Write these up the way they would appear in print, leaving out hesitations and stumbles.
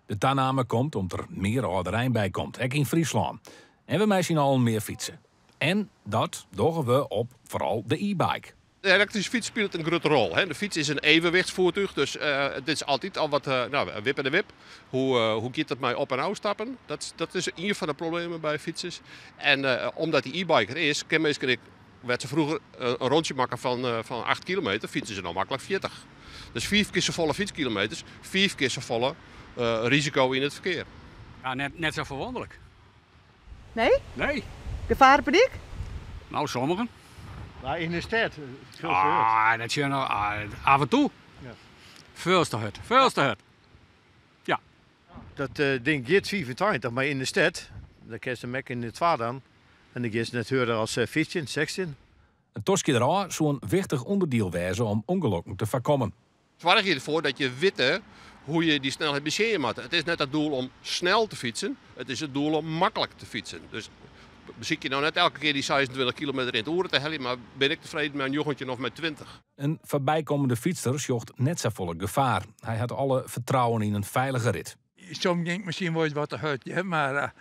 De toename komt omdat er meer ouderijn bij komt, ook in Friesland. En we meisje al meer fietsen. En dat doen we op vooral de e-bike. De elektrische fiets speelt een grote rol. Hè. De fiets is een evenwichtsvoertuig, dus dit is altijd al wat wip en de wip. Hoe gaat het mij op en uit stappen? Dat is een van de problemen bij fietsers. En omdat die e-bike er is, werd ze vroeger een rondje maken van 8 kilometer, fietsen ze nou makkelijk 40. Dus 4 keer zo volle fietskilometers, 4 keer zo volle risico in het verkeer. Ja, net zo verwonderlijk. Nee? Nee. Gevarenpaniek? Nou, sommigen. Maar in de stad. Dat is nou af en toe. Ja. Veel te hard. Veel te hard. Ja. Dat ding gaat 25, maar in de stad, dan kun je hem in het vader. En dan is het net hoorder als 15, 16. Een tosje eraan zo'n wichtig onderdeel wezen om ongelukken te voorkomen. Zorg je ervoor dat je weet hoe je die snelheid bescheren moet. Het is net het doel om snel te fietsen, het is het doel om makkelijk te fietsen. Dus zie je nou net elke keer die 26 kilometer in het oren te hellen, maar ben ik tevreden met een jochentje of met 20. Een voorbijkomende fietser zocht net zo volle gevaar. Hij had alle vertrouwen in een veilige rit. Soms denk ik misschien wel eens wat te hard, ja, maar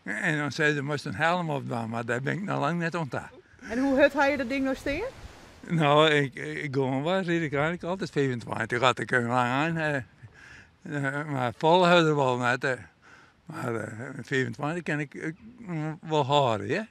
en dan zei ze moest een helm opdoen, maar daar ben ik nog lang net ontdaan. En hoe hut had je dat ding nog staan? Nou, ik gewoon was eigenlijk altijd 25. Had ik er lang aan, maar vol hadden wel net. Maar 25 kan ik wel houden, ja.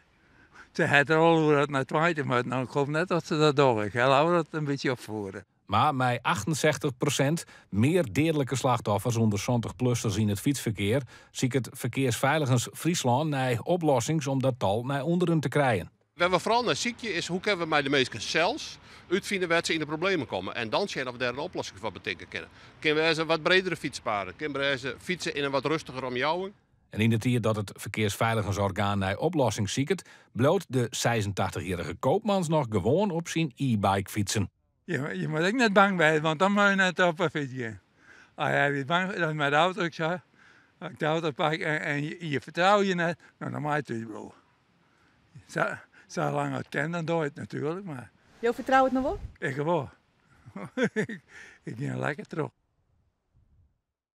Ze had er al hoe dat naar 20 moet. Nou, ik hoop net dat ze dat doen. Ik ga dat een beetje opvoeren. Maar met 68% meer dodelijke slachtoffers onder 70-plussers in het fietsverkeer ziet het Verkeersveiligers Friesland naar oplossings om dat tal naar onderen te krijgen. Waar we vooral naar zieken is hoe kunnen we met de meesten zelfs uitvinden waar ze in de problemen komen. En dan zien of we daar een oplossing voor betekenen kunnen. Kunnen we ze wat bredere fietsparen? Kunnen we ze fietsen in een wat rustiger omjouwing? En in de tijd dat het Verkeersveiligingsorgaan naar oplossing ziet, bloot de 86-jarige koopmans nog gewoon op zijn e-bike fietsen. Je moet ook net bang zijn, want dan moet je net op een fiets gaan. Als je bent bang dat met de auto, als ik de auto pak en je vertrouwt je net, nou, dan maakt het wel. Zo lang het ken, dan doe je het natuurlijk, maar... Je vertrouwt het nog wel? Ik gewoon. Ik ga lekker terug.